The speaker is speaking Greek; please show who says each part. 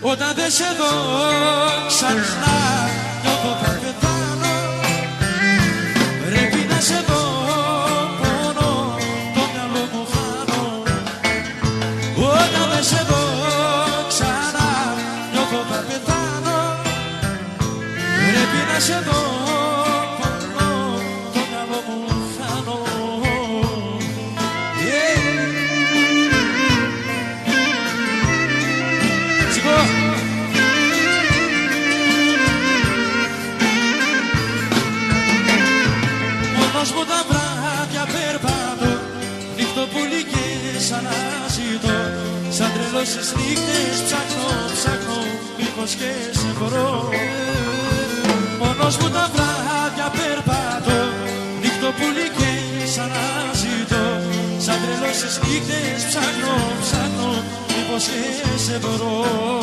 Speaker 1: Όταν δεν σε δω ξανά νιώθω θα πεθάνω. Πρέπει να σε δω πόνο, το μυαλό μου χάνω. Όταν δεν σε δω ξανά νιώθω θα πεθάνω. Πρέπει να σε δω πόνο, το μυαλό μου χάνω. Μόνος μου τα βράδια περπάτω, νύχτω πουλί και σαν αναζητώ. Σαν τρελός στις νύχτες ψάχνω, μήπως και σε βρω. Μόνος μου τα βράδια περπάτω, νύχτω πουλί και σαν αναζητώ. Σαν τρελός στις νύχτες ψάχνω, μήπως και σε βρω.